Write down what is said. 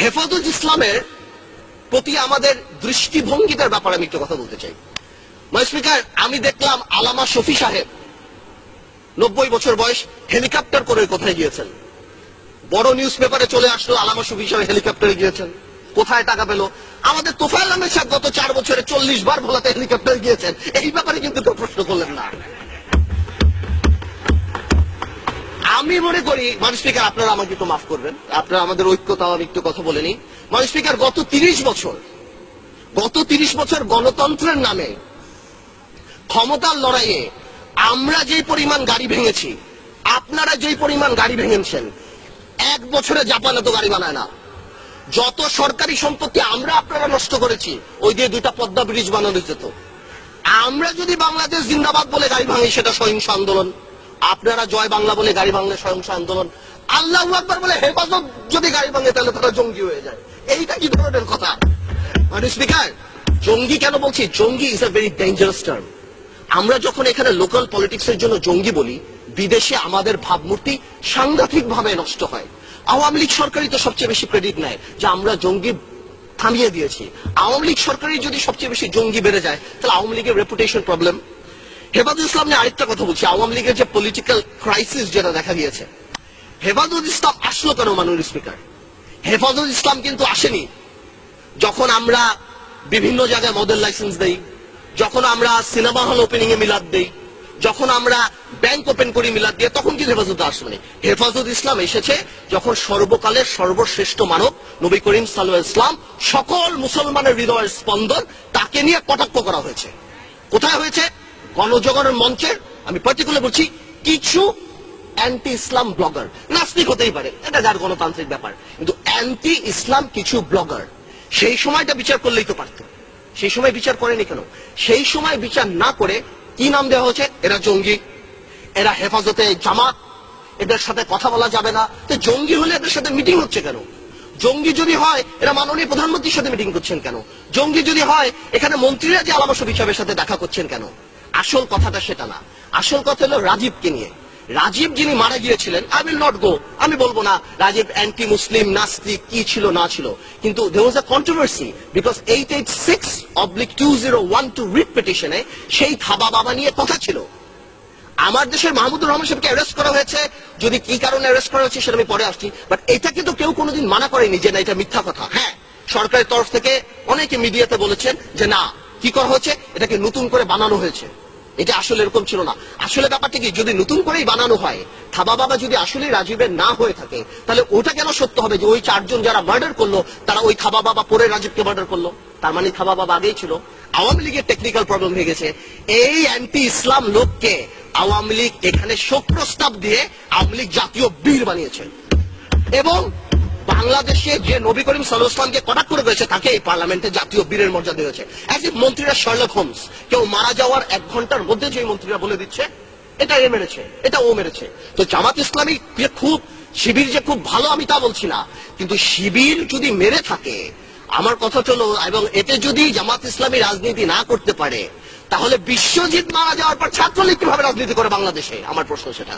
হেফাজত ইসলামের প্রতি আমাদের দৃষ্টিভঙ্গিটার ব্যাপারে আমি একটু কথা বলতে চাই। স্পিকার, আমি দেখলাম আলামা শফি সাহেব 90 বছর বয়স, হেলিকপ্টার করে কোথায় গিয়েছেন? বড় নিউজ পেপারে চলে আসলো আলামা শফি সাহেব হেলিকপ্টারে গিয়েছেন। কোথায় টাকা পেল? আমাদের তোফায়েল আহমেদ সাহেব গত 4 বছরে 40 বার ভোলাতে হেলিকপ্টারে গিয়েছেন। এই ব্যাপারে কিন্তু কেউ প্রশ্ন করলেন না। আমি মনে করি মানুষ স্পিকার, আপনারা আমাকে একটু মাফ করবেন, আপনারা আমাদের ঐক্যতাও আমি একটু কথা বলে নিই। মানুষ স্পিকার, গত 30 বছর গণতন্ত্রের নামে ক্ষমতার লড়াইয়ে আমরা যেই পরিমাণ গাড়ি ভেঙেছি, আপনারা যেই পরিমাণ গাড়ি ভেঙেছেন, 1 বছরে জাপান এত গাড়ি বানায় না। যত সরকারি সম্পত্তি আমরা আপনারা নষ্ট করেছি, ওই দিয়ে 2টা পদ্মা ব্রিজ বানানো যেত। আমরা যদি বাংলাদেশ জিন্দাবাদ বলে গাড়ি ভাঙি, সেটা সহিংস আন্দোলন। আপনারা জয় বাংলা বলে গাড়ি ভাঙলে সহিংস আন্দোলন। আল্লাহু আকবার বলে হেফাজত যদি গাড়ি ভাঙে, তাহলে তারা জঙ্গি হয়ে যায়। এইটা কি ধরনের কথা? মানে স্পিকার, জঙ্গি কেন বলছি? জঙ্গি is a very dangerous term. আমরা যখন এখানে লোকাল পলিটিক্স এর জন্য জঙ্গি বলি, বিদেশে আমাদের ভাবমূর্তি সাংঘাতিক ভাবে নষ্ট হয়। আওয়ামী লীগ সরকারই তো সবচেয়ে বেশি ক্রেডিট নেয় যে আমরা জঙ্গি থামিয়ে দিয়েছি। আওয়ামী লীগ সরকারই যদি সবচেয়ে বেশি জঙ্গি বেড়ে যায়, তাহলে আওয়ামী লীগের রেপুটেশন প্রবলেম। হেফাজত ইসলাম নিয়ে আরেকটা কথা বলছি। আওয়ামী লীগের যে পলিটিক্যাল ক্রাইসিস যেটা দেখা দিয়েছে, হেফাজত ইসলাম আসলো কেন? মাননীয় স্পিকার, হেফাজত ইসলাম কিন্তু আসেনি যখন আমরা বিভিন্ন জায়গায় মডেল লাইসেন্স দেই, যখন আমরা সিনেমা হল ওপেনিং এ মিলাদ দেই, যখন আমরা ব্যাংক ওপেন করি মিলাদ দিয়ে, তখন কিন্তু হেফাজত আসেনি। হেফাজত ইসলাম এসেছে যখন সর্বকালের সর্বশ্রেষ্ঠ মানব নবী করিম সাল্লাল্লাহু আলাইহি ওয়াসাল্লাম, সকল মুসলমানের হৃদয়ের স্পন্দন, তাকে নিয়ে কটাক্ষ করা হয়েছে। কোথায় হয়েছে? গণজাগরণ মঞ্চে। আমি পার্টিকুলার বলছি, কিছু অ্যান্টি ইসলাম ব্লগার, নাস্তিক হতেই পারে, এটা যার গণতান্ত্রিক ব্যাপার, কিন্তু অ্যান্টি ইসলাম কিছু ব্লগার সেই সময়টা বিচার করলেই তো পারত। সেই সময় বিচার করেনি কেন? সেই সময় বিচার না করে কি নাম দেওয়া হয়েছে? এরা জঙ্গি, এরা হেফাজতে জামাত, এদের সাথে কথা বলা যাবে না। তো জঙ্গি হলে এদের সাথে মিটিং হচ্ছে কেন? জঙ্গি যদি হয়, এরা মাননীয় প্রধানমন্ত্রীর সাথে মিটিং করছেন কেন? জঙ্গি যদি হয়, এখানে মন্ত্রীরা যে আলামা শফি সাহেবের সাথে দেখা করছেন কেন? আসল কথাটা সেটা না। আসল কথা হলো রাজীবকে নিয়ে। রাজীব যিনি মারা গিয়েছিলেন, আই উইল নট গো, আমি বলবো না রাজীব অ্যান্টি মুসলিম, নাস্তিক, কি ছিল না ছিল, কিন্তু there was a controversy because 886/2012 writ পিটিশনে সেই থাবা বাবা নিয়ে কথা ছিল। আমার দেশের মাহমুদুর রহমান সাহেবকে অ্যারেস্ট করা হয়েছে, যদি কি কারণে অ্যারেস্ট করা হয়েছে সেটা আমি পরে আসছি, বাট এটা কিন্তু কেউ কোনোদিন মানা করেনি যে না এটা মিথ্যা কথা। হ্যাঁ, সরকারের তরফ থেকে অনেকে মিডিয়াতে বলেছেন যে না, কি করা হয়েছে, এটাকে নতুন করে বানানো হয়েছে, এটা আসলে এরকম ছিল না। আসলে ব্যাপারটা কি, যদি নতুন করেই বানানো হয়, থাবা বাবা যদি আসলে রাজীবের না হয়ে থাকে, তাহলে ওটা কেন সত্য হবে যে ওই 4 জন যারা মার্ডার করলো, তারা ওই থাবা বাবা পরে রাজীবকে মার্ডার করলো? তার মানে থাবা বাবা আগেই ছিল। আওয়ামী লীগের টেকনিক্যাল প্রবলেম হয়ে গেছে। এই অ্যান্টি ইসলাম লোককে আওয়ামী লীগ এখানে শোক প্রস্তাব দিয়ে আওয়ামী লীগ জাতীয় বীর বানিয়েছে, এবং বাংলাদেশে যে নবী করিম সাল্লাল্লাহু আলাইহি ওয়াসাল্লামকে কটাক্ষ করে গেছে, তাকে এই পার্লামেন্টে জাতীয় বীরের মর্যাদা দিয়েছে। মন্ত্রীরা শার্লক হোমস, কেউ মারা যাওয়ার 1 ঘন্টার মধ্যে যে মন্ত্রীরা বলে দিচ্ছে এটা এ মেরেছে, এটা ও মেরেছে। তো জামাত ইসলামী যে খুব, শিবির যে খুব ভালো, আমি তা বলছি না, কিন্তু শিবির যদি মেরে থাকে, আমার কথা হলো, এবং এতে যদি জামাত ইসলামী রাজনীতি না করতে পারে, তাহলে বিশ্বজিৎ মারা যাওয়ার পর ছাত্রলীগ কিভাবে রাজনীতি করে বাংলাদেশে? আমার প্রশ্ন সেটা।